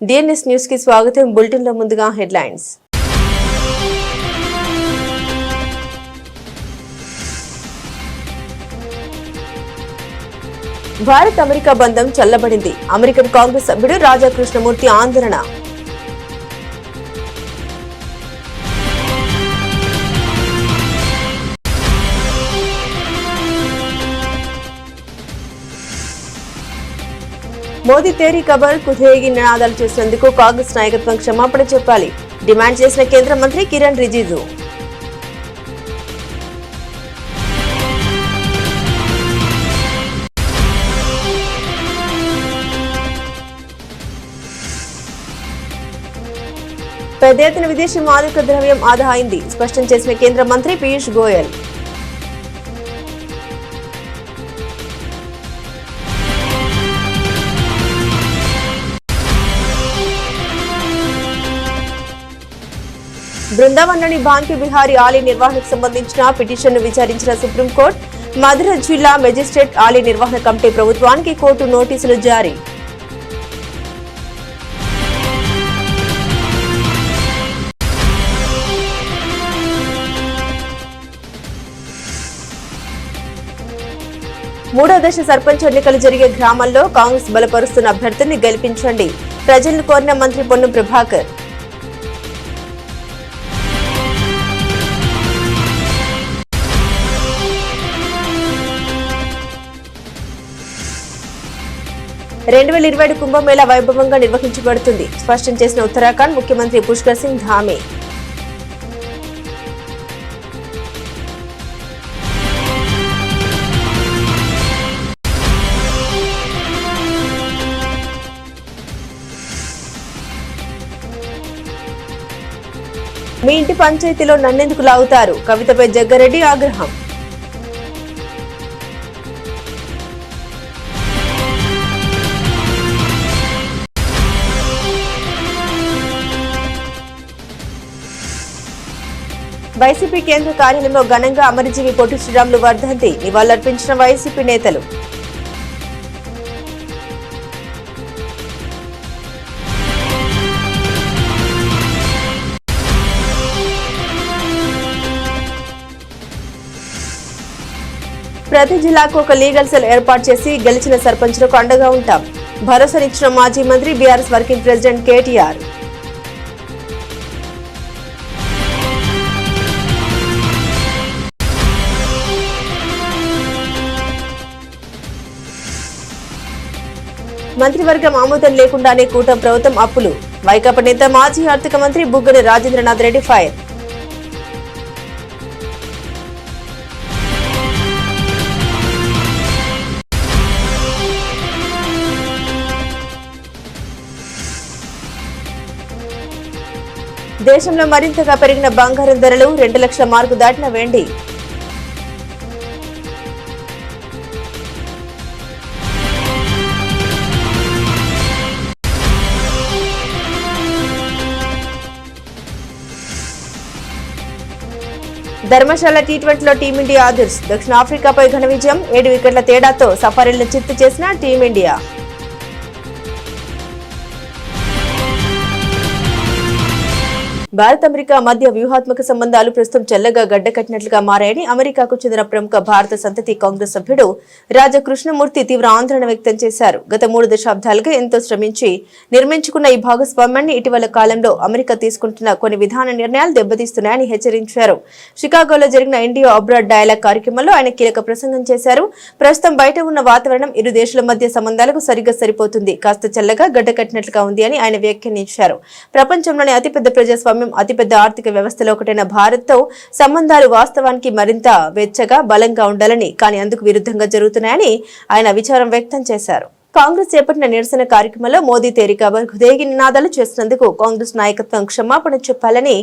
DNS news కి స్వాగతం. Bulletin లో ముందుగా హెడ్లైన్స్. భారత్ అమెరికా బంధం చల్లబడింది. అమెరికన్ కాంగ్రెస్ సభ్యుడు రాజా కృష్ణమూర్తి ఆందోళన. మోదీ తేరీ ఖబర్ కుదేగి నినాదాలు చేసినందుకు కాంగ్రెస్ నాయకత్వం క్షమాపణ చెప్పాలి డిమాండ్ చేసిన కేంద్ర మంత్రి కిరణ్ రిజిజు. పెద్ద ఎత్తున విదేశీ మాదక ద్రవ్యం ఆదా అయింది స్పష్టం చేసిన కేంద్ర మంత్రి పీయూష్ గోయల్. బృందావన్లోని బాంకి బిహారీ ఆలయ నిర్వహణకు సంబంధించిన పిటిషన్ను విచారించిన సుప్రీంకోర్టు. మధుర జిల్లా మెజిస్ట్రేట్ ఆలయ నిర్వహణ కమిటీ ప్రభుత్వానికి కోర్టు నోటీసులు జారీ. మూడో దశ సర్పంచ్ ఎన్నికలు జరిగే గ్రామాల్లో కాంగ్రెస్ బలపరుస్తున్న అభ్యర్థిని గెలిపించండి ప్రజలను కోరిన మంత్రి పొన్నం ప్రభాకర్. రెండు 2027 కుంభమేళా వైభవంగా నిర్వహించబడుతుంది స్పష్టం చేసిన ఉత్తరాఖండ్ ముఖ్యమంత్రి పుష్కర్ సింగ్ ధామే. మీ ఇంటి పంచాయతీలో నన్నెందుకు లాగుతారు కవితపై జగ్గారెడ్డి ఆగ్రహం. వైసీపీ కేంద్ర కార్యాలయంలో ఘనంగా అమరజీవి పొట్టి శ్రీరాములు వర్ధంతి నివాళులర్పించిన వైసీపీ నేతలు. ప్రతి జిల్లాకు ఒక లీగల్ సెల్ ఏర్పాటు చేసి గెలిచిన సర్పంచ్లకు అండగా ఉంటాం భరోసానిచ్చిన మాజీ మంత్రి బీఆర్ఎస్ వర్కింగ్ ప్రెసిడెంట్ కేటీఆర్. మంత్రివర్గం ఆమోదం లేకుండానే కూటమి ప్రభుత్వం అప్పులు వైకాపా నేత మాజీ ఆర్థిక మంత్రి బుగ్గన రాజేంద్రనాథ్ రెడ్డి ఫైర్. దేశంలో మరింతగా పెరిగిన బంగారం ధరలు 2 లక్షల మార్కు దాటిన వెండి. ధర్మశాల టీ20లో టీమిండియా ఆదర్శ్ దక్షిణాఫ్రికాపై ఘన విజయం 7 వికెట్ల తేడాతో సఫారీలను చిత్తు చేసిన టీమిండియా. భారత్ అమెరికా మధ్య వ్యూహాత్మక సంబంధాలు ప్రస్తుతం చల్లగా గడ్డకట్టినట్లుగా మారాయని అమెరికాకు చెందిన ప్రముఖ భారత సంతతి కాంగ్రెస్ సభ్యుడు రాజా కృష్ణమూర్తి తీవ్ర ఆందోళన వ్యక్తం చేశారు. గత 3 దశాబ్దాలుగా ఎంతో శ్రమించి నిర్మించుకున్న ఈ భాగస్వామ్యాన్ని ఇటీవల కాలంలో అమెరికా తీసుకుంటున్న కొన్ని విధాన నిర్ణయాలు దెబ్బతీస్తున్నాయని హెచ్చరించారు. షికాగోలో జరిగిన ఇండియా అబ్రాడ్ డైలాగ్ కార్యక్రమంలో ఆయన కీలక ప్రసంగం చేశారు. ప్రస్తుతం బయట ఉన్న వాతావరణం ఇరు దేశాల మధ్య సంబంధాలకు సరిగ్గా సరిపోతుంది కాస్త చల్లగా గడ్డకట్టినట్లుగా ఉంది అని ఆయన వ్యాఖ్యానించారు. ప్రపంచంలోని అతిపెద్ద ప్రజాస్వామ్యం అతిపెద్ద ఆర్థిక వ్యవస్థలో ఒకటైన భారత్ తో సంబంధాలు వాస్తవానికి మరింత వెచ్చగా బలంగా ఉండాలని కానీ అందుకు విరుద్ధంగా జరుగుతున్నాయని ఆయన విచారం వ్యక్తం చేశారు. కాంగ్రెస్ చేపట్టిన నిరసన కార్యక్రమంలో మోదీ తేరీ ఖబర్ కుదేగి నినాదాలు చేసినందుకు కాంగ్రెస్ నాయకత్వం క్షమాపణ చెప్పాలని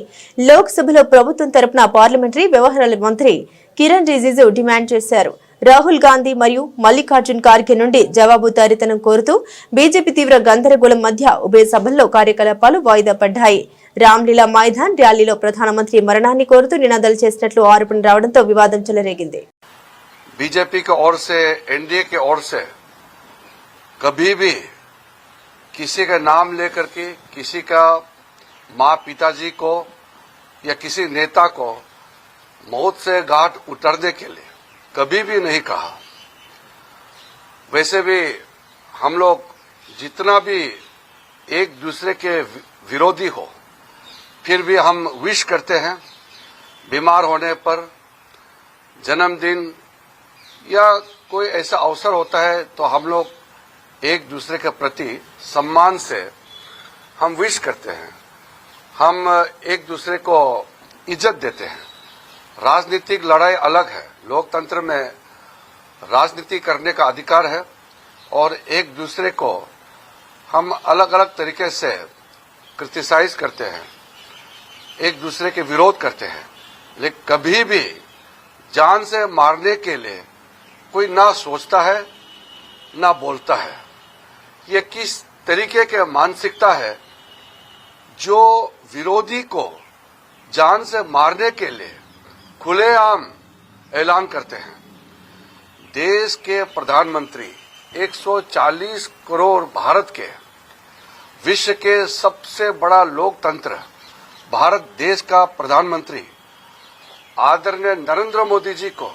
లోక్సభలో ప్రభుత్వం తరపున పార్లమెంటరీ వ్యవహారాల మంత్రి కిరణ్ రిజిజు డిమాండ్ చేశారు. రాహుల్ గాంధీ మరియు మల్లికార్జున్ ఖార్గే నుండి జవాబుదారీతనం కోరుతూ బీజేపీ తీవ్ర గందరగోళం మధ్య ఉభయ సభల్లో కార్యకలాపాలు వాయిదా పడ్డాయి. రామ్లీలా మైదాన్ ర్యాలీలో ప్రధానమంత్రి మరణాన్ని కోరుతూ నినాదాలు చేసినట్లు ఆరోపణ రావడంతో వివాదం చెలరేగింది. बीजेपी की ओर से एनडीए की ओर से कभी भी किसी का नाम लेकर के किसी का माँ पिताजी को या किसी नेता को मौत से घाट उतरने के लिए कभी भी नहीं कहा। वैसे भी हम लोग जितना भी एक दूसरे के विरोधी हो, फिर भी हम विश करते हैं। बीमार होने पर, जन्मदिन या कोई ऐसा अवसर होता है तो हम लोग एक दूसरे के प्रति सम्मान से हम विश करते हैं। हम एक दूसरे को इज्जत देते हैं। राजनीतिक लड़ाई अलग है, लोकतंत्र में राजनीति करने का अधिकार है और एक दूसरे को हम अलग अलग तरीके से क्रिटिसाइज करते हैं, एक दूसरे के विरोध करते हैं, लेकिन कभी भी जान से मारने के लिए कोई ना सोचता है ना बोलता है। ये किस तरीके के मानसिकता है जो विरोधी को जान से मारने के लिए खुलेआम ऐलान करते हैं। देश के प्रधानमंत्री 140 करोड़ भारत के, विश्व के सबसे बड़ा लोकतंत्र भारत देश का प्रधानमंत्री आदरणीय नरेंद्र मोदी जी को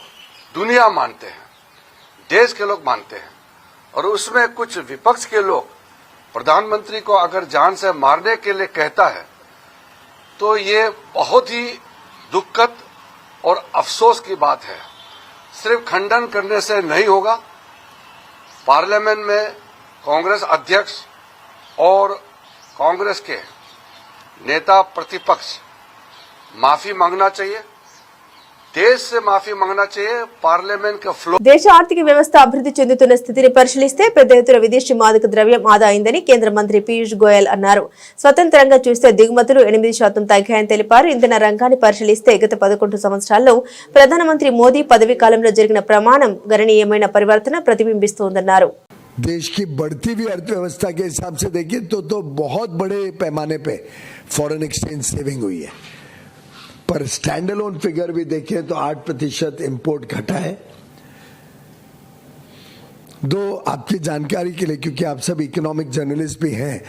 दुनिया मानते हैं, देश के लोग मानते हैं, और उसमें कुछ विपक्ष के लोग प्रधानमंत्री को अगर जान से मारने के लिए कहता है तो ये बहुत ही दुखद और अफसोस की बात है। सिर्फ खंडन करने से नहीं होगा। पार्लियामेंट में कांग्रेस अध्यक्ष और कांग्रेस के नेता प्रतिपक्ष माफी मांगना चाहिए, देश से माफी मांगना चाहिए। पार्लियामेंट का फ्लो దేశ ఆర్థిక వ్యవస్థ అభివృద్ధి చెందుతున్న స్థితిని పరిశీలిస్తే పెద్ద ఎత్తున విదేశీ మాదక ద్రవ్యం ఆదా అయిందని కేంద్ర మంత్రి పీయూష్ గోయల్ అన్నారు. స్వతంత్రంగా చూస్తే దిగుమతులు 8% తగ్గాయని తెలిపారు. ఇంధన రంగాన్ని పరిశీలిస్తే గత 11 సంవత్సరాల్లో ప్రధానమంత్రి మోదీ పదవీ కాలంలో జరిగిన ప్రమాణం గణనీయమైన పరివర్తన ప్రతిబింబిస్తోందన్నారు. देश की बढ़ती हुई अर्थव्यवस्था के हिसाब से देखिए तो बहुत बड़े पैमाने पे फॉरेन एक्सचेंज सेविंग हुई है, पर स्टैंड अलोन फिगर भी देखें तो 8% इंपोर्ट घटा है। दो आपकी जानकारी के लिए, क्योंकि आप सब इकोनॉमिक जर्नलिस्ट भी हैं,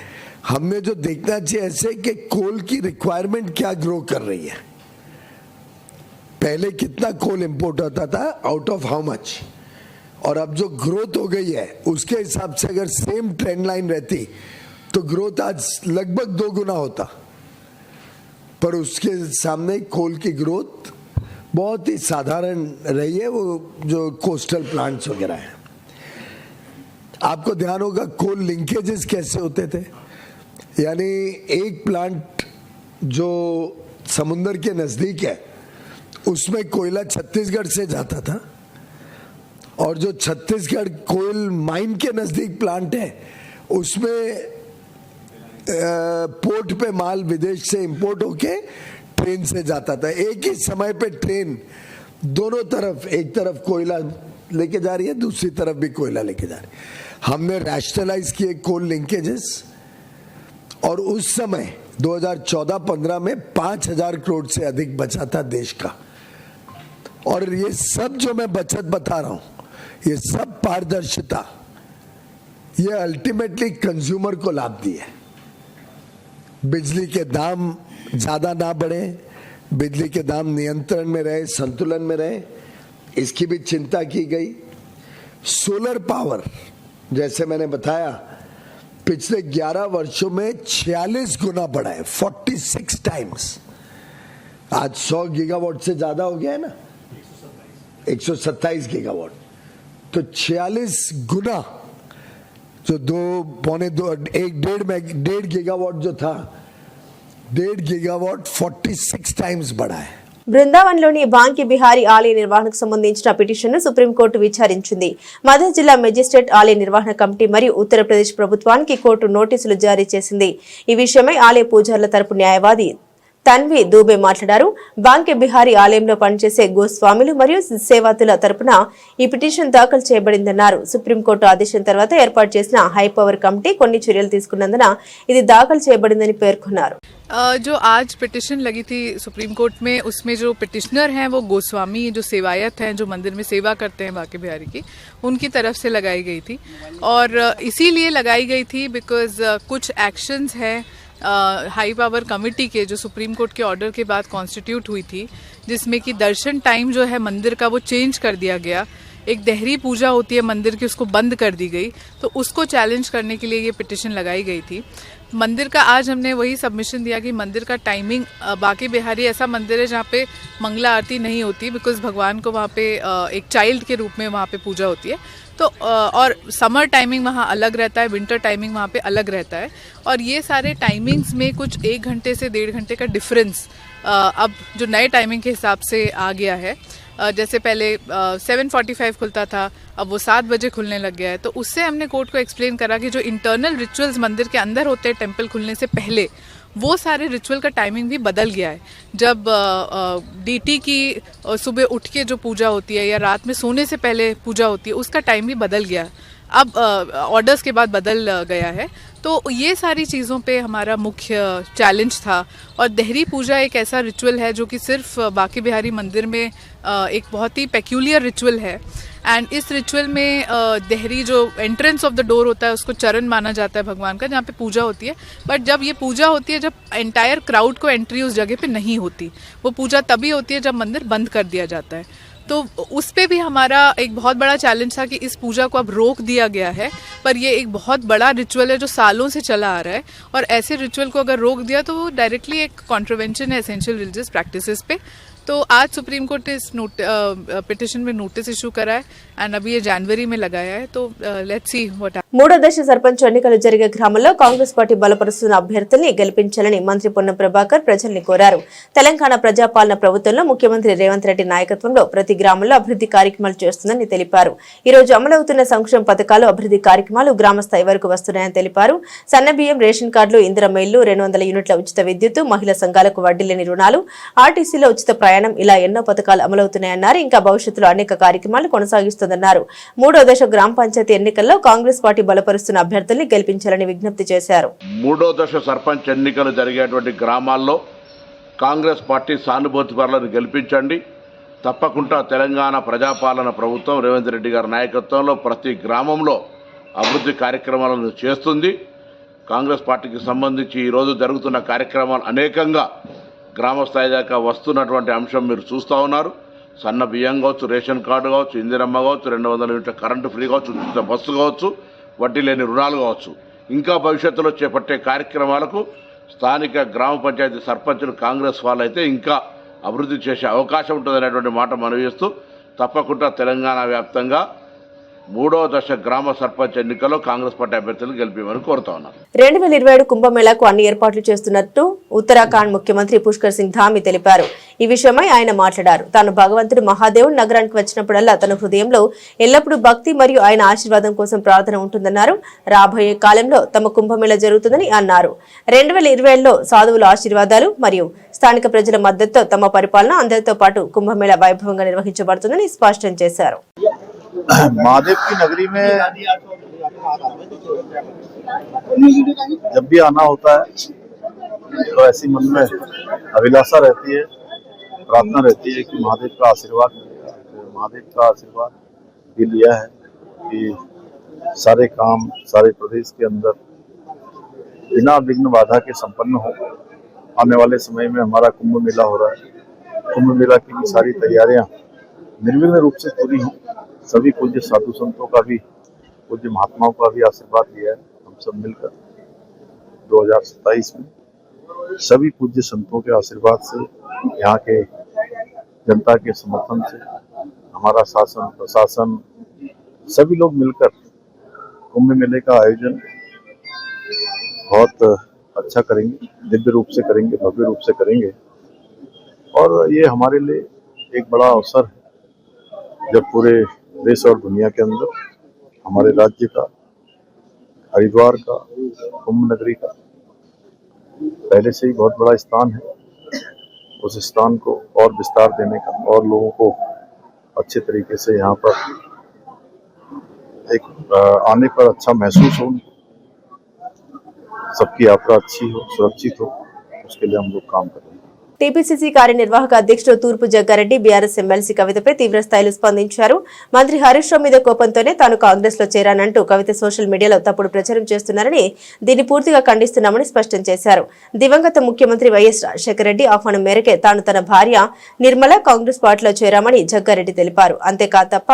हमने जो देखना चाहिए ऐसे कि कोल की रिक्वायरमेंट क्या ग्रो कर रही है। पहले कितना कोल इंपोर्ट होता था, आउट ऑफ हाउ मच, और अब जो ग्रोथ हो गई है उसके हिसाब से अगर सेम ट्रेंड लाइन रहती तो ग्रोथ आज लगभग 2 गुना होता, पर उसके सामने कोल की ग्रोथ बहुत ही साधारण रही है। वो जो कोस्टल प्लांट्स वगैरह हैं, आपको ध्यान होगा कोल लिंकेजेस कैसे होते थे, यानी एक प्लांट जो समुद्र के नजदीक है उसमें कोयला छत्तीसगढ़ से जाता था, और जो छत्तीसगढ़ कोयल माइन के नजदीक प्लांट है उसमें पोर्ट पे माल विदेश से इंपोर्ट होके ट्रेन से जाता था। एक ही समय पे ट्रेन दोनों तरफ, एक तरफ कोयला लेके जा रही है, दूसरी तरफ भी कोयला लेके जा रही है। हमने रैशनलाइज किए कोल लिंकेजेस, और उस समय 2014-15 में 5,000 करोड़ से अधिक बचा था देश का। और ये सब जो मैं बचत बता रहा हूं, ये सब पारदर्शिता, ये अल्टीमेटली कंज्यूमर को लाभ दिए। बिजली के दाम ज्यादा ना बढ़े, बिजली के दाम नियंत्रण में रहे, संतुलन में रहे, इसकी भी चिंता की गई। सोलर पावर, जैसे मैंने बताया, पिछले 11 वर्षों में 46 गुना बढ़ा है, 46 टाइम्स। आज 100 गीगावाट से ज्यादा हो गया है ना, 127 गीगावाट, तो 46 गुना, जो 1.5 गीगावाट जो था, 1.5 गीगावाट 46 टाइम्स बढ़ा है। బృందావన్లోని బాంకి బిహారీ ఆలయ నిర్వహణకు సంబంధించిన పిటిషన్ను సుప్రీంకోర్టు విచారించింది. మధ్య జిల్లా మెజిస్ట్రేట్ ఆలయ నిర్వహణ కమిటీ మరియు ఉత్తరప్రదేశ్ ప్రభుత్వానికి కోర్టు నోటీసులు జారీ చేసింది. ఈ విషయమై ఆలయ పూజారుల తరపు న్యాయవాది తన్వి దూబే మాట్లాడారు. బాంకే బిహారీ ఆలయంలో పనిచేసే గోస్వాములు మరియు సేవాతుల తరపున ఈ పిటిషన్ దాఖలు చేయబడిందన్నారు. సుప్రీంకోర్టు ఆదేశం తర్వాత ఏర్పాటు చేసిన హైపవర్ కమిటీ కొన్ని చర్యలు తీసుకున్నందున ఇది దాఖలు చేయబడిందని పేర్కొన్నారు. जो आज पिटिशन लगी थी सुप्रीम कोर्ट में, उसमें जो पिटिशनर हैं वो गोस्वामी जो सेवायत हैं, जो मंदिर में सेवा करते हैं बांके बिहारी की, उनकी तरफ से लगाई गई थी। और इसीलिए लगाई गई थी बिकॉज कुछ एक्शंस हैं हाई पावर कमेटी के, जो सुप्रीम कोर्ट के ऑर्डर के बाद कॉन्स्टिट्यूट हुई थी, जिसमें कि दर्शन टाइम जो है मंदिर का वो चेंज कर दिया गया। एक देहरी पूजा होती है मंदिर की, उसको बंद कर दी गई, तो उसको चैलेंज करने के लिए ये पिटिशन लगाई गई थी। मंदिर का आज हमने वही सबमिशन दिया कि मंदिर का टाइमिंग, बांके बिहारी ऐसा मंदिर है जहाँ पे मंगला आरती नहीं होती, बिकॉज भगवान को वहाँ पे एक चाइल्ड के रूप में वहाँ पे पूजा होती है। तो और समर टाइमिंग वहाँ अलग रहता है, विंटर टाइमिंग वहाँ पे अलग रहता है। और ये सारे टाइमिंग्स में कुछ 1 घंटे से 1.5 घंटे का डिफरेंस अब जो नए टाइमिंग के हिसाब से आ गया है। जैसे पहले 7:45 खुलता था, अब वो 7 बजे खुलने लग गया है। तो उससे हमने कोर्ट को एक्सप्लेन करा कि जो इंटरनल रिचुअल्स मंदिर के अंदर होते हैं टेम्पल खुलने से पहले, वो सारे रिचुअल का टाइमिंग भी बदल गया है। जब डीटी की सुबह उठ के जो पूजा होती है या रात में सोने से पहले पूजा होती है, उसका टाइम भी बदल गया है, अब ऑर्डर्स के बाद बदल गया है। तो ये सारी चीज़ों पे हमारा मुख्य चैलेंज था। और देहरी पूजा एक ऐसा रिचुअल है जो कि सिर्फ बांके बिहारी मंदिर में एक बहुत ही पेक्यूलियर रिचुअल है। एंड इस रिचुअल में देहरी जो एंट्रेंस ऑफ द डोर होता है, उसको चरण माना जाता है भगवान का, जहाँ पे पूजा होती है। बट जब ये पूजा होती है, जब एंटायर क्राउड को एंट्री उस जगह पे नहीं होती, वो पूजा तभी होती है जब मंदिर बंद कर दिया जाता है। तो उस पे भी हमारा एक बहुत बड़ा चैलेंज था कि इस पूजा को अब रोक दिया गया है, पर ये एक बहुत बड़ा रिचुअल है जो सालों से चला आ रहा है। और ऐसे रिचुअल को अगर रोक दिया तो वो डायरेक्टली एक कॉन्ट्रोवेंशन है एसेंशियल रिलीजियस प्रैक्टिसेस पे। तो आज सुप्रीम कोर्ट ने इस पिटिशन में नोटिस इशू करा है एंड अभी ये जनवरी में लगाया है। तो लेट्स सी व्हाट। మూడో దశ సర్పంచ్ ఎన్నికలు జరిగే గ్రామంలో కాంగ్రెస్ పార్టీ బలపరుస్తున్న అభ్యర్థుల్ని గెలిపించాలని మంత్రి పొన్నం ప్రభాకర్ ప్రజల్ని కోరారు. తెలంగాణ ప్రజాపాలన ప్రభుత్వంలో ముఖ్యమంత్రి రేవంత్ రెడ్డి నాయకత్వంలో ప్రతి గ్రామంలో అభివృద్ధి కార్యక్రమాలు చేస్తుందని తెలిపారు. ఈ రోజు అమలవుతున్న సంక్షేమ పథకాలు, అభివృద్ధి కార్యక్రమాలు గ్రామ స్థాయి వరకు వస్తున్నాయని తెలిపారు. సన్నబియ్యం, రేషన్ కార్డులు, ఇందిరమ్మ ఇళ్లు, 200 యూనిట్ల ఉచిత విద్యుత్, మహిళా సంఘాలకు వడ్డీ లేని రుణాలు, ఆర్టీసీలో ఉచిత ప్రయాణం, ఇలా ఎన్నో పథకాలు అమలవుతున్నాయన్నారు. ఇంకా భవిష్యత్తులో అనేక కార్యక్రమాలు కొనసాగిస్తుందన్నారు. మూడో దశ గ్రామ పంచాయతీ ఎన్నికల్లో కాంగ్రెస్ పార్టీ బలపరుస్తున్న అభ్యర్థుల్ని గెలిపించాలని విజ్ఞప్తి చేశారు. మూడో దశ సర్పంచ్ ఎన్నికలు జరిగేటువంటి గ్రామాల్లో కాంగ్రెస్ పార్టీ సానుభూతిపరులను గెలిపించండి. తప్పకుండా తెలంగాణ ప్రజాపాలన ప్రభుత్వం రేవంత్ రెడ్డి గారి నాయకత్వంలో ప్రతి గ్రామంలో అభివృద్ధి కార్యక్రమాలను చేస్తుంది. కాంగ్రెస్ పార్టీకి సంబంధించి ఈరోజు జరుగుతున్న కార్యక్రమాలు అనేకంగా గ్రామ స్థాయి దాకా వస్తున్నటువంటి అంశం మీరు చూస్తూ ఉన్నారు. సన్న బియ్యం కావచ్చు, రేషన్ కార్డు కావచ్చు, ఇందిరమ్మ కావచ్చు, 200 యూనిట్ల కరెంటు ఫ్రీ కావచ్చు, ఉచిత బస్సు కావచ్చు, వడ్డీ లేని రుణాలు కావచ్చు. ఇంకా భవిష్యత్తులో చేపట్టే కార్యక్రమాలకు స్థానిక గ్రామ పంచాయతీ సర్పంచులు కాంగ్రెస్ వాళ్ళైతే ఇంకా అభివృద్ధి చేసే అవకాశం ఉంటుందనేటువంటి మాట మనవి చేస్తూ, తప్పకుండా తెలంగాణ వ్యాప్తంగా మూడో దశ గ్రామ సర్పంచ్ ఎన్నికల్లో కాంగ్రెస్ పార్టీ అభ్యర్థులను గెలిపేమని కోరుతా ఉన్నారు. 2027 కుంభమేళాకు అన్ని ఏర్పాట్లు చేస్తున్నట్టు ఉత్తరాఖండ్ ముఖ్యమంత్రి పుష్కర్ సింగ్ ధామి తెలిపారు. ఈ విషయమై ఆయన మాట్లాడారు. తాను భగవంతుడు మహాదేవుడు నగరానికి వచ్చినప్పుడల్లా తన హృదయంలో ఎల్లప్పుడూ భక్తి మరియు ఆయన ఆశీర్వాదం కోసం ప్రార్థన ఉంటుందన్నారు. రాబోయే కాలంలో తమ కుంభమేళా జరుగుతుందని అన్నారు. 2027లో సాధువుల ఆశీర్వాదాలు మరియు స్థానిక ప్రజల మద్దతుతో తమ పరిపాలన అందరితో పాటు కుంభమేళా వైభవంగా నిర్వహించబడుతుందని స్పష్టం చేశారు. महादेव की नगरी में जब भी आना होता है तो ऐसी मन में अभिलाषा रहती है, प्रार्थना रहती है कि महादेव का आशीर्वाद मिलेगा. महादेव का आशीर्वाद भी लिया है कि सारे काम सारे प्रदेश के अंदर बिना विघ्न बाधा के संपन्न हो. आने वाले समय में हमारा कुंभ मेला हो रहा है. कुंभ मेला की भी सारी तैयारियां निर्विघ्न रूप से पूरी हों. सभी पूज्य साधु संतों का भी, पूज्य महात्माओं का भी आशीर्वाद लिया है हम सब मिलकर 2027 में. सभी पूज्य संतों के आशीर्वाद से, यहाँ के जनता के समर्थन से हमारा शासन प्रशासन सभी लोग मिलकर कुंभ मेले का आयोजन बहुत अच्छा करेंगे, दिव्य रूप से करेंगे, भव्य रूप से करेंगे. और ये हमारे लिए एक बड़ा अवसर है जब पूरे देश और दुनिया के अंदर हमारे राज्य का, हरिद्वार का, कुंभ नगरी का पहले से ही बहुत बड़ा स्थान है. उस स्थान को और विस्तार देने का और लोगों को अच्छे तरीके से यहाँ पर एक आने पर अच्छा महसूस हो, सबकी यात्रा अच्छी हो, सुरक्षित हो, उसके लिए हम लोग काम कर रहे हैं। టీపీసీసీ కార్యనిర్వాహక అధ్యక్షుడు తూర్పు జగ్గారెడ్డి బీఆర్ఎస్ ఎమ్మెల్సీ కవితపై తీవ్ర స్థాయిలో స్పందించారు. మంత్రి హరీష్ రావు మీద కోపంతోనే తాను కాంగ్రెస్ లో చేరానంటూ కవిత సోషల్ మీడియాలో తప్పుడు ప్రచారం చేస్తున్నారని, దీన్ని పూర్తిగా ఖండిస్తున్నామని స్పష్టం చేశారు. దివంగత ముఖ్యమంత్రి వైఎస్ రాజశేఖర రెడ్డి ఆహ్వానం మేరకే తాను తన భార్య నిర్మల కాంగ్రెస్ పార్టీలో చేరామని జగ్గారెడ్డి తెలిపారు. అంతేకాదు తప్ప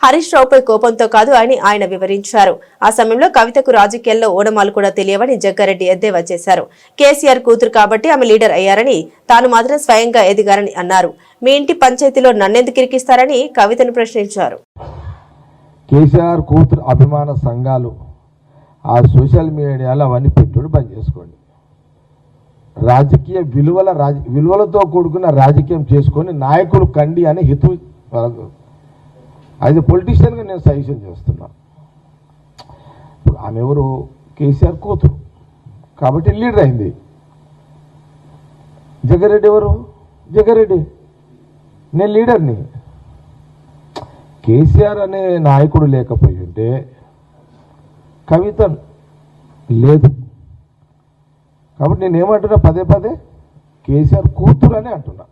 హరీష్ రావుపై కోపంతో కాదు అని ఆయన వివరించారు. ఆ సమయంలో కవితకు రాజకీయాల్లో ఓనమాలు కూడా తెలియవని జగ్గారెడ్డి ఎద్దేవా చేశారు. కేసీఆర్ కూతురు కాబట్టి ఆమె లీడర్ అయ్యారని, తాను మాత్రం స్వయంగా ఎదిగారని అన్నారు. మీ ఇంటి పంచాయతీలో నన్నెందుకు ఇరికిస్తారని కవితను ప్రశ్నించారు. కేసీఆర్ కూతురు అభిమాన సంఘాలు ఆ సోషల్ మీడియాలో అవన్నీ పెట్టుడు బంద్ చేసుకోండి. రాజకీయ విలువలతో కూడుకున్న రాజకీయం చేసుకొని నాయకులు కండి అని హితు అది పొలిటీషియన్గా నేను సజెషన్ చేస్తున్నాను. ఇప్పుడు ఆమె ఎవరు? కేసీఆర్ కూతురు కాబట్టి లీడర్ అయింది. జగ్గారెడ్డి ఎవరు? జగ్గారెడ్డి నేను లీడర్ని. కేసీఆర్ అనే నాయకుడు లేకపోయి ఉంటే కవిత లేదు. కాబట్టి నేను ఏమంటున్నా పదే పదే కేసీఆర్ కూతురు అని అంటున్నా.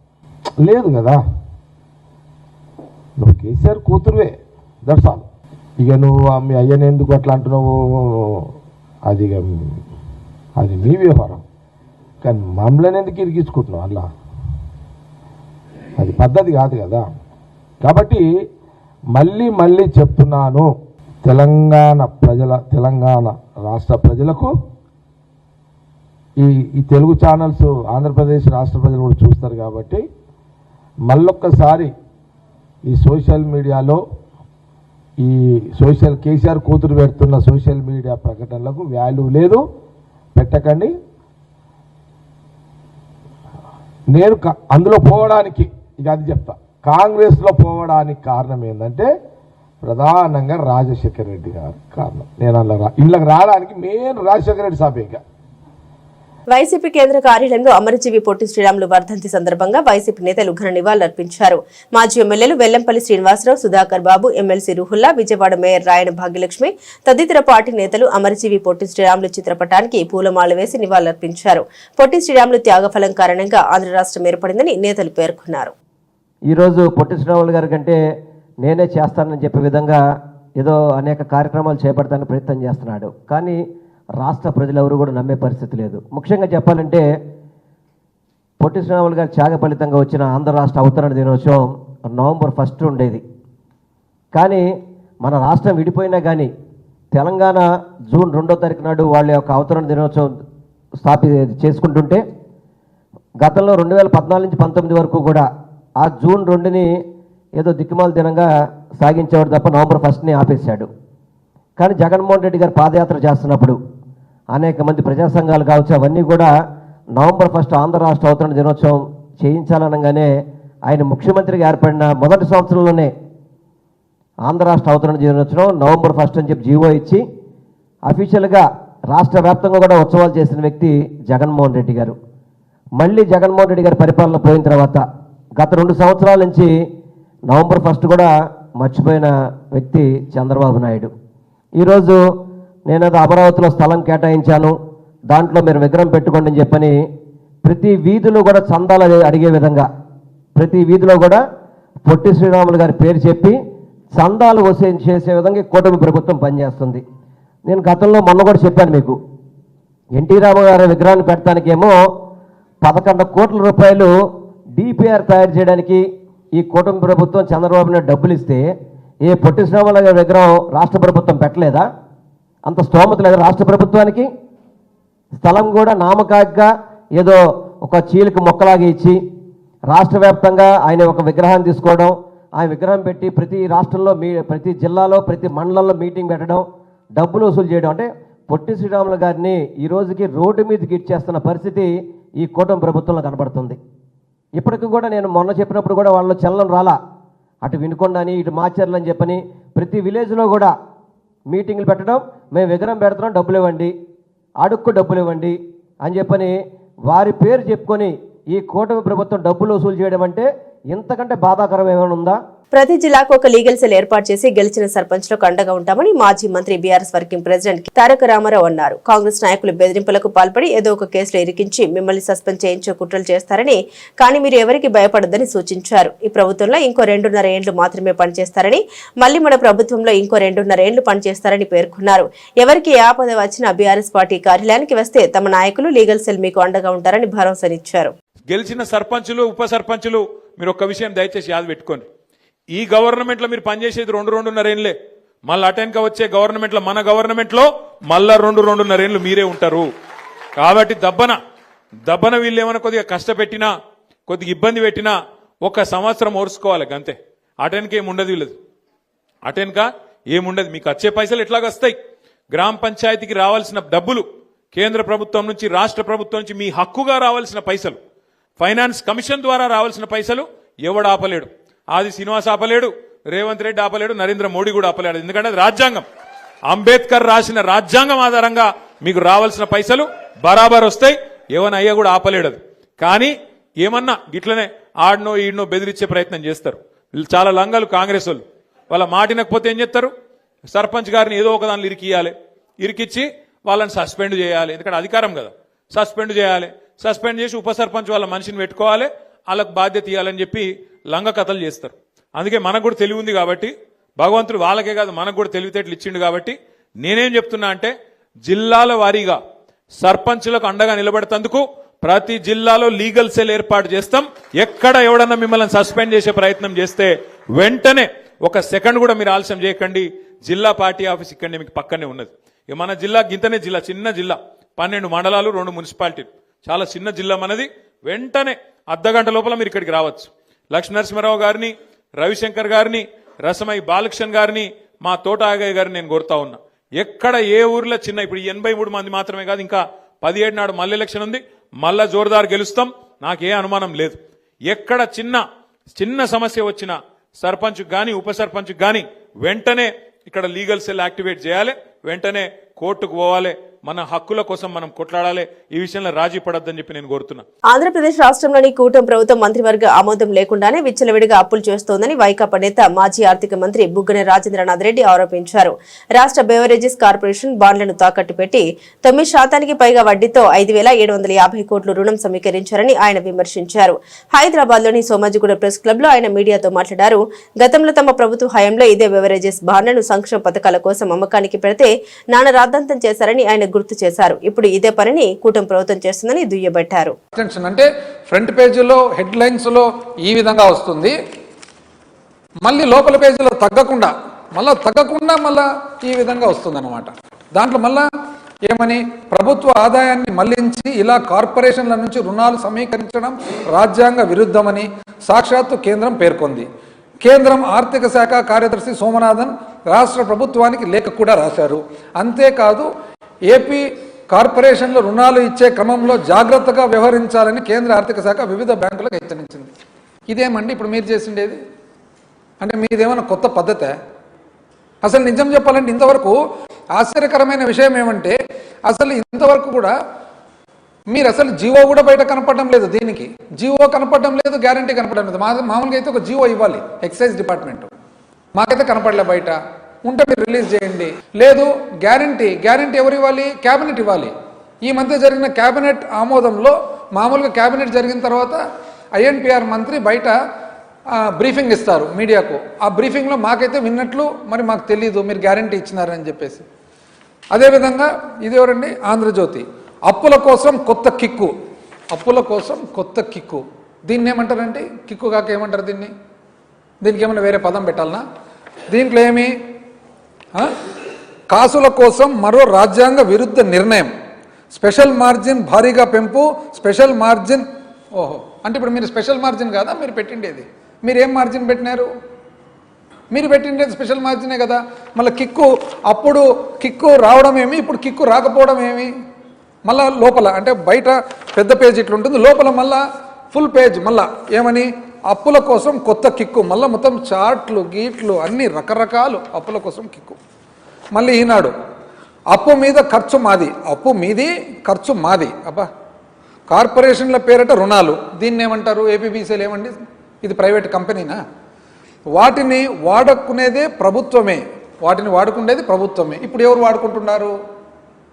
లేదు కదా, నువ్వు కేసీఆర్ కూతురువే, దట్స్ ఆల్. ఇక నువ్వు మీ అయ్యని ఎందుకు అట్లా అంటున్నావు అది మీ వ్యవహారం. కానీ మమ్మల్ని ఎందుకు ఇరికించుకుంటున్నావు అలా? అది పద్ధతి కాదు కదా. కాబట్టి మళ్ళీ చెప్తున్నాను, తెలంగాణ రాష్ట్ర ప్రజలకు ఈ తెలుగు ఛానల్స్ ఆంధ్రప్రదేశ్ రాష్ట్ర ప్రజలు కూడా చూస్తారు కాబట్టి మళ్ళొక్కసారి ఈ సోషల్ మీడియాలో కేసీఆర్ కూతురు పెడుతున్న సోషల్ మీడియా ప్రకటనలకు వాల్యూ లేదు, పెట్టకండి. నేను అందులో పోవడానికి ఇక అది చెప్తా. కాంగ్రెస్లో పోవడానికి కారణం ఏంటంటే ప్రధానంగా రాజశేఖర రెడ్డి గారు కారణం. నేను అలా ఇళ్ళకి రావడానికి మెయిన్ రాజశేఖర రెడ్డి సాబేగా. వైసీపీ కేంద్ర కార్యాలయంలో అమరజీవి పొట్టి శ్రీరాములు వర్ధంతి సందర్భంగా వైసీపీ నేతలు ఘన నివాళులర్పించారు. మాజీ ఎమ్మెల్యేలు వెల్లంపల్లి శ్రీనివాసరావు, సుధాకర్ బాబు, ఎమ్మెల్సీ రుహుల్లా, విజయవాడ మేయర్ రాయన భాగ్యలక్ష్మి తదితర పార్టీ నేతలు అమరజీవి పొట్టి శ్రీరాములు చిత్రపటానికి పూలమాల వేసి నివాళులర్పించారు. పొట్టి శ్రీరాములు త్యాగఫలం కారణంగా ఆంధ్ర రాష్ట్రం ఏర్పడిందని నేతలు పేర్కొన్నారు. ఈరోజు పొట్టి శ్రీరాములు గారి కంటే నేనే చేస్తానని చెప్పే విధంగా ఏదో అనేక కార్యక్రమాలు చేపడతానికి ప్రయత్నం చేస్తున్నాడు. కానీ రాష్ట్ర ప్రజలెవరూ కూడా నమ్మే పరిస్థితి లేదు. ముఖ్యంగా చెప్పాలంటే పొట్టి శ్రీరాములు గారి త్యాగ ఫలితంగా వచ్చిన ఆంధ్ర రాష్ట్ర అవతరణ దినోత్సవం నవంబర్ 1 ఉండేది. కానీ మన రాష్ట్రం విడిపోయినా కానీ తెలంగాణ జూన్ 2వ తారీఖు నాడు వాళ్ళ యొక్క అవతరణ దినోత్సవం చేసుకుంటుంటే గతంలో 2014 నుంచి 19 వరకు కూడా ఆ జూన్ 2ని ఏదో దిక్కుమాల దినంగా సాగించేవాడు తప్ప నవంబర్ 1ని ఆపేశాడు. కానీ జగన్మోహన్ రెడ్డి గారు పాదయాత్ర చేస్తున్నప్పుడు అనేక మంది ప్రజా సంఘాలు కావచ్చు అవన్నీ కూడా నవంబర్ 1 ఆంధ్ర రాష్ట్ర అవతరణ దినోత్సవం చేయించాలనగానే ఆయన ముఖ్యమంత్రిగా ఏర్పడిన మొదటి సంవత్సరంలోనే ఆంధ్ర రాష్ట్ర అవతరణ దినోత్సవం నవంబర్ 1 అని చెప్పి జీవో ఇచ్చి అఫీషియల్గా రాష్ట్ర వ్యాప్తంగా కూడా ఉత్సవాలు చేసిన వ్యక్తి జగన్మోహన్ రెడ్డి గారు. మళ్ళీ జగన్మోహన్ రెడ్డి గారి పరిపాలన పోయిన తర్వాత గత 2 సంవత్సరాల నుంచి నవంబర్ 1 కూడా మర్చిపోయిన వ్యక్తి చంద్రబాబు నాయుడు. ఈరోజు నేను అది అమరావతిలో స్థలం కేటాయించాను, దాంట్లో మీరు విగ్రహం పెట్టుకోండి అని చెప్పని ప్రతి వీధిలో కూడా చందాలు అడిగే విధంగా ప్రతి వీధిలో కూడా పొట్టి శ్రీరాములు గారి పేరు చెప్పి చందాలు వసూలు చేసే విధంగా కూటమి ప్రభుత్వం పనిచేస్తుంది. నేను గతంలో మొన్న కూడా చెప్పాను మీకు, ఎన్టీ రామారావు విగ్రహాన్ని పెట్టడానికేమో 11 కోట్ల రూపాయలు డిపిఆర్ తయారు చేయడానికి ఈ కూటమి ప్రభుత్వం చంద్రబాబు నాయుడు డబ్బులు ఇస్తే ఏ పొట్టి శ్రీరాములు గారి విగ్రహం రాష్ట్ర ప్రభుత్వం పెట్టలేదా? అంత స్తోమత లేదా రాష్ట్ర ప్రభుత్వానికి? స్థలం కూడా నామకాగ్గా ఏదో ఒక చీలిక మొక్కలాగా ఇచ్చి రాష్ట్ర వ్యాప్తంగా ఆయన ఒక విగ్రహాన్ని తీసుకోవడం, ఆ విగ్రహం పెట్టి ప్రతి రాష్ట్రంలో ప్రతి జిల్లాలో ప్రతి మండలంలో మీటింగ్ పెట్టడం, డబ్బులు వసూలు చేయడం. అంటే పొట్టి శ్రీరాములు గారిని ఈ రోజుకి రోడ్డు మీదకి ఇచ్చేస్తున్న పరిస్థితి ఈ కూటమి ప్రభుత్వంలో కనబడుతుంది. ఇప్పటికి కూడా నేను మొన్న చెప్పినప్పుడు కూడా వాళ్ళు చలనం రాలా. అటు వినుకొండ అని ఇటు మాచర్లు అని చెప్పని ప్రతి విలేజ్లో కూడా మీటింగ్లు పెట్టడం, మేము విగ్రహం పెడుతున్నాం డబ్బులు ఇవ్వండి, అడుక్కు డబ్బులు ఇవ్వండి అని చెప్పని వారి పేరు చెప్పుకొని ఈ కూటమి ప్రభుత్వం డబ్బులు వసూలు చేయడం అంటే ఇంతకంటే బాధాకరం ఏమైనా ఉందా? ప్రతి జిల్లాకు ఒక లీగల్ సెల్ ఏర్పాటు చేసి గెలిచిన సర్పంచ్లకు అండగా ఉంటామని మాజీ మంత్రి బీఆర్ఎస్ వర్కింగ్ ప్రెసిడెంట్ తారక రామారావు అన్నారు. కాంగ్రెస్ నాయకులు బెదిరింపులకు పాల్పడి ఏదో ఒక కేసులో ఇరికించి మిమ్మల్ని సస్పెండ్ చేయించే కుట్రలు చేస్తారని, కానీ మీరు ఎవరికి భయపడొద్దని సూచించారు. ఈ ప్రభుత్వంలో ఇంకో 2.5 ఏళ్లు మాత్రమే పనిచేస్తారని, మళ్లీ మన ప్రభుత్వంలో ఇంకో 2.5 ఏళ్లు పనిచేస్తారని పేర్కొన్నారు. ఎవరికి ఏ ఆపద వచ్చినా బీఆర్ఎస్ పార్టీ కార్యాలయానికి వస్తే తమ నాయకులు లీగల్ సెల్ మీకు అండగా ఉంటారని భరోసానిచ్చారు. గెలిచిన సర్పంచులు, ఉప సర్పంచులు మీరు ఒక్క విషయం దయచేసి యాద పెట్టుకోండి. ఈ గవర్నమెంట్ లో మీరు పనిచేసేది 2.5 ఏళ్లే. మళ్ళీ అటెన్క వచ్చే గవర్నమెంట్ లో, మన గవర్నమెంట్ లో మళ్ళా 2.5 ఏళ్లు మీరే ఉంటారు. కాబట్టి దబ్బన వీళ్ళు ఏమైనా కొద్దిగా కష్టపెట్టినా, కొద్దిగా ఇబ్బంది పెట్టినా 1 సంవత్సరం ఓర్చుకోవాలి అంతే. అటెన్క ఏముండదు, వీళ్ళది అటెన్క ఏముండదు. మీకు వచ్చే పైసలు ఎట్లాగొస్తాయి? గ్రామ పంచాయతీకి రావాల్సిన డబ్బులు కేంద్ర ప్రభుత్వం నుంచి, రాష్ట్ర ప్రభుత్వం నుంచి మీ హక్కుగా రావాల్సిన పైసలు, ఫైనాన్స్ కమిషన్ ద్వారా రావాల్సిన పైసలు ఎవడు ఆపలేడు. ఆది శ్రీనివాస్ ఆపలేడు, రేవంత్ రెడ్డి ఆపలేడు, నరేంద్ర మోడీ కూడా ఆపలేడు. ఎందుకంటే అది రాజ్యాంగం. అంబేద్కర్ రాసిన రాజ్యాంగం ఆధారంగా మీకు రావాల్సిన పైసలు బరాబర్ వస్తాయి. ఎవనయ్యా కూడా ఆపలేడు అది. కానీ ఏమన్నా గిట్లనే ఆడనో ఈడనో బెదిరించే ప్రయత్నం చేస్తారు. వీళ్ళు చాలా లంగాలు కాంగ్రెస్ వాళ్ళు. వాళ్ళ మాటినకపోతే ఏం చేస్తారు? సర్పంచ్ గారిని ఏదో ఒక దానిలో ఇరికిచ్చి వాళ్ళని సస్పెండ్ చేయాలి. ఎందుకంటే అధికారం కదా, సస్పెండ్ చేయాలి. సస్పెండ్ చేసి ఉప సర్పంచ్ వాళ్ళ మనిషిని పెట్టుకోవాలి, వాళ్ళకు బాధ్యత ఇవ్వాలని చెప్పి లంగ కథలు చేస్తారు. అందుకే మనకు కూడా తెలివి ఉంది కాబట్టి, భగవంతుడు వాళ్ళకే కాదు మనకు కూడా తెలివితేటలు ఇచ్చిండు కాబట్టి నేనేం చెప్తున్నా అంటే, జిల్లాల వారీగా సర్పంచులకు అండగా నిలబడేందుకు ప్రతి జిల్లాలో లీగల్ సెల్ ఏర్పాటు చేస్తాం. ఎక్కడ ఎవడన్నా మిమ్మల్ని సస్పెండ్ చేసే ప్రయత్నం చేస్తే వెంటనే 1 సెకండ్ కూడా మీరు ఆలస్యం చేయకండి. జిల్లా పార్టీ ఆఫీస్ ఇక్కడనే మీకు పక్కనే ఉన్నది. మన జిల్లా గింతనే జిల్లా, చిన్న జిల్లా, 12 మండలాలు, 2 మున్సిపాలిటీలు, చాలా చిన్న జిల్లా మనది. వెంటనే అర్ధగంట లోపల మీరు ఇక్కడికి రావచ్చు. లక్ష్మీనరసింహారావు గారిని, రవిశంకర్ గారిని, రసమై బాలకృష్ణ గారిని, మా తోట ఆగయ్య గారిని నేను కోరుతా ఉన్నా. ఎక్కడ ఏ ఊర్లో చిన్న, ఇప్పుడు 83 మంది మాత్రమే కాదు, ఇంకా 17 నాడు మళ్ళీ ఎలక్షన్ ఉంది, మళ్ళా జోరుదారు గెలుస్తాం, నాకే అనుమానం లేదు. ఎక్కడ చిన్న సమస్య వచ్చినా సర్పంచ్ గాని ఉప సర్పంచ్ గాని వెంటనే ఇక్కడ లీగల్ సెల్ యాక్టివేట్ చేయాలి, వెంటనే కోర్టుకు పోవాలి, మన హక్కుల కోసం మనం కొట్లాడాలి. ఈ విషయంలో రాజీ పడొద్దని చెప్పి నేను కోరుతున్నా. ఆంధ్రప్రదేశ్ రాష్ట్రంలోని కూటమి ప్రభుత్వం మంత్రివర్గ ఆమోదం లేకుండానే విచ్చలవిడిగా అప్పులు చేస్తోందని వైకాపా నేత మాజీ ఆర్థిక మంత్రి బుగ్గన రాజేంద్రనాథ్ రెడ్డి ఆరోపించారు. రాష్ట్ర బెవరేజెస్ కార్పొరేషన్ బాండ్లను తాకట్టు పెట్టి 9% పైగా వడ్డీతో 5,750 కోట్లు రుణం సమీకరించారని ఆయన విమర్శించారు. హైదరాబాద్ లోని సోమాజిగూడ ప్రెస్ క్లబ్ లో ఆయన మీడియాతో మాట్లాడారు. గతంలో తమ ప్రభుత్వ హయాంలో ఇదే బెవరేజెస్ బాండ్లను సంక్షేమ పథకాల కోసం అమ్మకానికి పెడితే నానా రాద్ధాంతం చేశారని ఆయన గుర్తు చేశారు. ఇప్పుడు ఇదే పనిని కూటమి ప్రభుత్వం చేస్తుందని దుయ్యబట్టారు. అంటే ఫ్రంట్ పేజీలో హెడ్ లైన్స్ లో ఈ విధంగా వస్తుంది, మళ్ళీ లోపల పేజీలో తగ్గకుండా మళ్ళా ఈ విధంగా వస్తుంది అన్నమాట. దాంట్లో మళ్ళా ఏమని, ప్రభుత్వ ఆదాయాన్ని మళ్లించి ఇలా కార్పొరేషన్ల నుంచి రుణాలు సమీకరించడం రాజ్యాంగ విరుద్ధమని సాక్షాత్తు కేంద్రం పేర్కొంది. కేంద్రం ఆర్థిక శాఖ కార్యదర్శి సోమనాథన్ రాష్ట్ర ప్రభుత్వానికి లేఖ కూడా రాశారు. అంతేకాదు ఏపీ కార్పొరేషన్లు రుణాలు ఇచ్చే క్రమంలో జాగ్రత్తగా వ్యవహరించాలని కేంద్ర ఆర్థిక శాఖ వివిధ బ్యాంకులకు హెచ్చరించింది. ఇదేమండి ఇప్పుడు మీరు చేసిండేది? అంటే మీదేమైనా కొత్త పద్ధతే? అసలు నిజం చెప్పాలంటే ఇంతవరకు ఆశ్చర్యకరమైన విషయం ఏమంటే, అసలు ఇంతవరకు కూడా మీరు అసలు జీవో కూడా బయట కనపడడం లేదు. దీనికి జీవో కనపడడం లేదు, గ్యారంటీ కనపడడం లేదు. మామూలుగా అయితే ఒక జీవో ఇవ్వాలి ఎక్సైజ్ డిపార్ట్మెంట్, మాకైతే కనపడలే. బయట ఉంటే మీరు రిలీజ్ చేయండి. లేదు గ్యారంటీ ఎవరు ఇవ్వాలి? క్యాబినెట్ ఇవ్వాలి. ఈ మధ్య జరిగిన క్యాబినెట్ ఆమోదంలో, మామూలుగా క్యాబినెట్ జరిగిన తర్వాత ఐఎన్పిఆర్ మంత్రి బయట బ్రీఫింగ్ ఇస్తారు మీడియాకు. ఆ బ్రీఫింగ్లో మాకైతే విన్నట్లు మరి మాకు తెలీదు మీరు గ్యారంటీ ఇచ్చినారని చెప్పేసి. అదేవిధంగా ఇది ఎవరండి, ఆంధ్రజ్యోతి, అప్పుల కోసం కొత్త కిక్కు. దీన్ని ఏమంటారండి? కిక్కు కాక ఏమంటారు దీనికి ఏమైనా వేరే పదం పెట్టాలనా? దీంట్లో ఏమి, కాసుల కోసం మరో రాజ్యాంగ విరుద్ధ నిర్ణయం, స్పెషల్ మార్జిన్ భారీగా పెంపు, స్పెషల్ మార్జిన్. ఓహో, అంటే ఇప్పుడు మీరు స్పెషల్ మార్జిన్ కాదా మీరు పెట్టిండేది? మీరు ఏం మార్జిన్ పెట్టినారు? మీరు పెట్టిండేది స్పెషల్ మార్జినే కదా. మళ్ళీ అప్పుడు కిక్కు రావడం ఏమి, ఇప్పుడు కిక్కు రాకపోవడం ఏమి? మళ్ళా లోపల అంటే బయట పెద్ద పేజ్ ఇట్లుంటుంది, లోపల మళ్ళా ఫుల్ పేజ్ మళ్ళా ఏమని, అప్పుల కోసం కొత్త కిక్కు. మళ్ళీ మొత్తం చాట్లు గీట్లు అన్ని రకరకాలు అప్పుల కోసం కిక్కు. మళ్ళీ ఈనాడు, అప్పు మీద ఖర్చు మాది, అప్పు మీది ఖర్చు మాది. అబ్బా, కార్పొరేషన్ల పేరిట రుణాలు, దీన్ని ఏమంటారు? ఏపీబీసీలు ఏమండి? ఇది ప్రైవేట్ కంపెనీనా? వాటిని వాడుకునేదే ప్రభుత్వమే, వాటిని వాడుకునేది ప్రభుత్వమే. ఇప్పుడు ఎవరు వాడుకుంటున్నారు?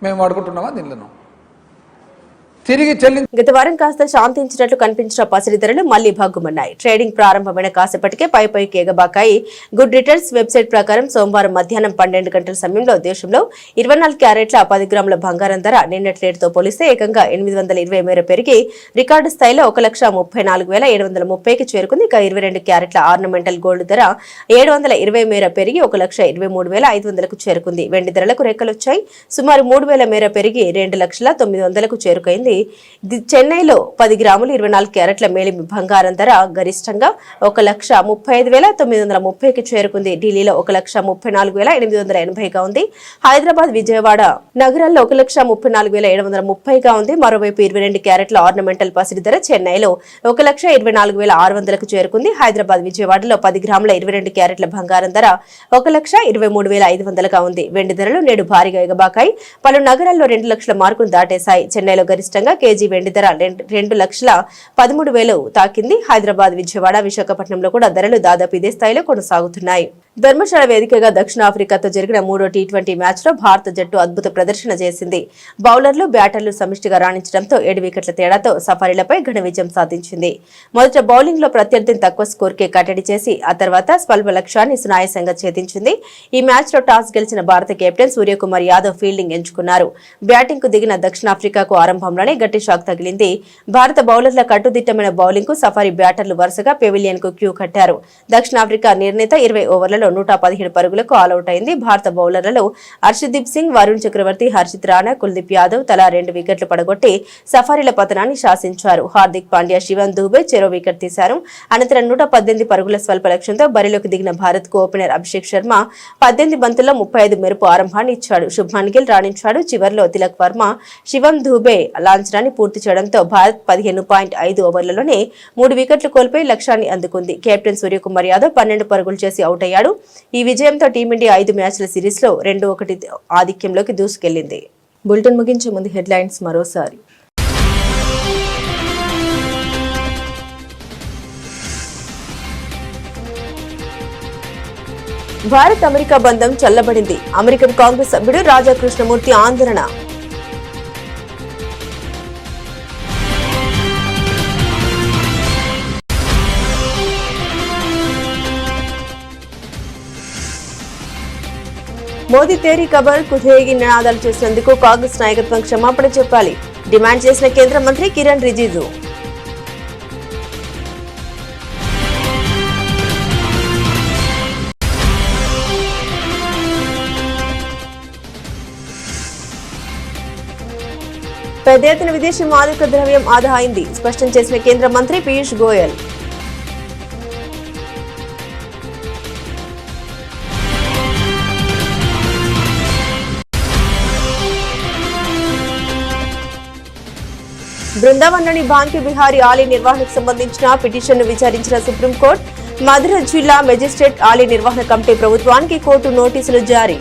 మేము వాడుకుంటున్నామా దీనిలో? తిరిగి గత వారం కాస్త శాంతించినట్లు కనిపించిన పసిడి ధరలు మళ్లీ భగ్గుమన్నాయి. ట్రేడింగ్ ప్రారంభమైన కాసేపటికే పై కేగబాకాయి. గుడ్ రిటర్న్స్ వెబ్సైట్ ప్రకారం సోమవారం మధ్యాహ్నం 12 గంటల సమయంలో దేశంలో 24 క్యారెట్ల 10 గ్రాముల బంగారం ధర నిన్నటి రేటుతో పోలిస్తే ఏకంగా 820 మేర పెరిగి రికార్డు స్థాయిలో 1,34,730కి చేరుకుంది. ఇక 22 క్యారెట్ల ఆర్నమెంటల్ గోల్డ్ ధర 720 మేర పెరిగి 1,23,500కు చేరుకుంది. వెండి ధరలకు రెక్కలొచ్చాయి. సుమారు 3,000 మేర పెరిగి 2,09,00కు చేరుకైంది. చెన్నైలో 10 గ్రాములు 24 క్యారెట్ల మేలిమి బంగారం ధర గరిష్టంగా 1,35,930కి చేరుకుంది. ఢిల్లీలో 1,34,880గా ఉంది. హైదరాబాద్, విజయవాడ నగరాల్లో 1,34,730గా ఉంది. మరోవైపు 22 క్యారెట్ల ఆర్నమెంటల్ పసిడి ధర చెన్నైలో 1,24,600కు చేరుకుంది. హైదరాబాద్, విజయవాడలో 10 గ్రాముల 22 క్యారెట్ల బంగారం ధర 1,23,500గా ఉంది. వెండి ధరలు నేడు భారీగా ఎగబాకాయి. పలు నగరాల్లో 2 లక్షల మార్కును దాటేశాయి. చెన్నైలో గరిష్టంగా కేజీ వెండి ధర 2,13,000 తాకింది. హైదరాబాద్, విజయవాడ, విశాఖపట్నంలో కూడా ధరలు దాదాపు ఇదే స్థాయిలో కొనసాగుతున్నాయి. ధర్మశాల వేదికగా దక్షిణాఫ్రికాతో జరిగిన 3వ టీ20 మ్యాచ్ లో భారత జట్టు అద్భుత ప్రదర్శన చేసింది. బౌలర్లు, బ్యాటర్లు సమిష్టిగా రాణించడంతో 7 వికెట్ల తేడాతో సఫారీలపై ఘన విజయం సాధించింది. మొదట బౌలింగ్ లో ప్రత్యర్థిని తక్కువ స్కోర్కే కట్టడి చేసి ఆ తర్వాత స్వల్ప లక్ష్యాన్ని సునాయాసంగా ఛేదించింది. ఈ మ్యాచ్ లో టాస్ గెలిచిన భారత కెప్టెన్ సూర్యకుమార్ యాదవ్ ఫీల్డింగ్ ఎంచుకున్నారు. బ్యాటింగ్ కు దిగిన దక్షిణాఫ్రికాకు ఆరంభంలోనే గట్టి షాక్ తగిలింది. భారత బౌలర్ల కట్టుదిట్టమైన బౌలింగ్ కు సఫారీ బ్యాటర్లు వరుసగా పెవిలియన్ కు క్యూ కట్టారు. దక్షిణాఫ్రికా నిర్ణీత 20 ఓవర్లలో 117 పరుగులకు ఆలౌట్ అయింది. భారత బౌలర్లలో హర్షదీప్ సింగ్, వరుణ్ చక్రవర్తి, హర్షిత్ రాణా, కుల్దీప్ యాదవ్ తలా 2 వికెట్లు పడగొట్టి సఫారీల పతనాన్ని శాసించారు. హార్దిక్ పాండ్యా, శివన్ దూబే చెరో వికెట్ తీశారు. అనంతరం 118 పరుగుల స్వల్ప లక్ష్యంతో బరిలోకి దిగిన భారత్ కు ఓపెనర్ అభిషేక్ శర్మ 18 బంతుల్లో 35 మెరుపు ఆరంభాన్ని ఇచ్చాడు. శుభ్మన్ గిల్ రాణించాడు. చివర్లో తిలక్ వర్మ, శివన్ దూబే లాంఛనాన్ని పూర్తి చేయడంతో భారత్ 15.5 ఓవర్లలోనే 3 వికెట్లు కోల్పోయి లక్ష్యాన్ని అందుకుంది. కెప్టెన్ సూర్యకుమార్ యాదవ్ 12 పరుగులు చేసి అవుట్ అయ్యాడు. ఈ విజయంతో టీమిండియా 5 మ్యాచ్ల సిరీస్ లో 2-1 ఆధిక్యంలోకి దూసుకెళ్లింది. బులెటిన్ ముగించే ముందు హెడ్లైన్స్ మరోసారి. భారత్ అమెరికా బంధం చల్లబడింది. అమెరికన్ కాంగ్రెస్ సభ్యుడు రాజా కృష్ణమూర్తి ఆందోళన. మోదీ తేరీ ఖబర్ కుథేగి నినాదాలు చేసినందుకు కాంగ్రెస్ నాయకత్వం క్షమాపణ చెప్పాలి డిమాండ్ చేసిన కేంద్ర మంత్రి కిరణ్ రిజిజు. పెద్ద ఎత్తున విదేశీ మాదక ద్రవ్యం ఆదా అయింది స్పష్టం చేసిన కేంద్ర మంత్రి పీయూష్ గోయల్. బృందావన్లోని బాంకే బిహారీ ఆలయ నిర్వహణకు సంబంధించిన పిటిషన్ను విచారించిన సుప్రీంకోర్టు. మధుర జిల్లా మెజిస్ట్రేట్ ఆలయ నిర్వహణ కమిటీ ప్రభుత్వానికి కోర్టు నోటీసులు జారీ.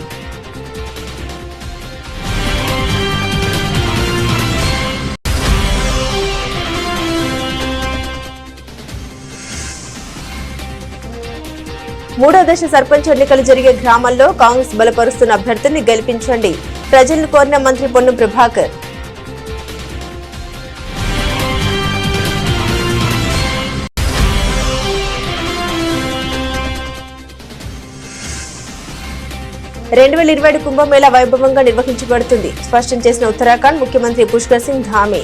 మూడో దశ సర్పంచ్ ఎన్నికలు జరిగే గ్రామాల్లో కాంగ్రెస్ బలపరుస్తున్న అభ్యర్థుల్ని గెలిపించండి ప్రజలను కోరిన మంత్రి పొన్నం ప్రభాకర్. (2027) కుంభమేళా వైభవంగా నిర్వహించబడుతుంది స్పష్టం చేసిన ఉత్తరాఖండ్ ముఖ్యమంత్రి పుష్కర్ సింగ్ ధామే.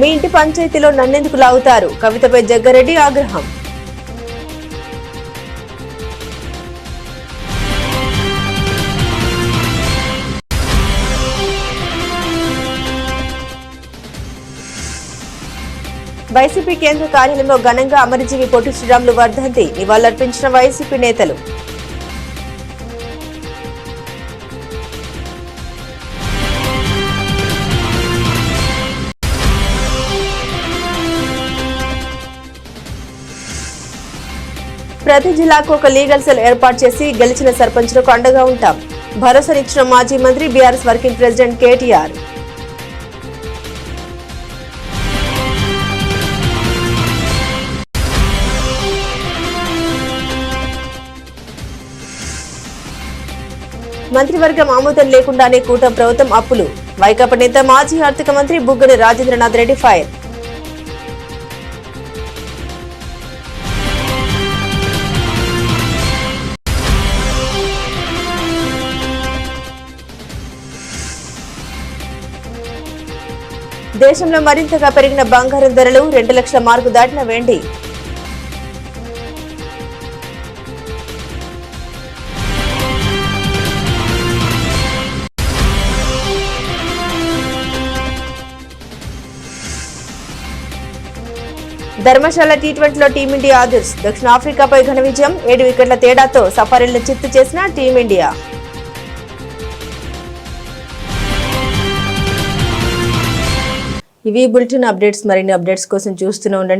మీ ఇంటి పంచాయతీలో నన్నెందుకు లాగుతారు కవితపై జగ్గారెడ్డి ఆగ్రహం. వైసీపీ కేంద్ర కార్యాలయంలో ఘనంగా అమరజీవి పొట్టి శ్రీరాములు వర్ధంతి నివాళులర్పించిన వైసీపీ నేతలు. ప్రతి జిల్లాకు ఒక లీగల్ సెల్ ఏర్పాటు చేసి గెలిచిన సర్పంచులకు అండగా ఉంటాం. భరోసానిచ్చిన మాజీ మంత్రి బీఆర్ఎస్ వర్కింగ్ ప్రెసిడెంట్ కేటీఆర్. మంత్రివర్గం ఆమోదం లేకుండానే కూటమి ప్రభుత్వం అప్పులు. వైకాపా నేత మాజీ ఆర్థిక మంత్రి బుగ్గన రాజేంద్రనాథ్ రెడ్డి ఫైర్. దేశంలో మరింతగా పెరిగిన బంగారం ధరలు. 2 లక్షల మార్కు దాటిన వెండి. ధర్మశాల టీ20లో టీమిండియా ఆదర్శ్. దక్షిణాఫ్రికాపై ఘన విజయం. 7 వికెట్ల తేడాతో సఫారీలను చిత్తు చేసిన టీమిండియా. ఇవి బులెటిన్ అప్డేట్స్. మరిన్ని అప్డేట్స్ కోసం చూస్తూనే ఉండండి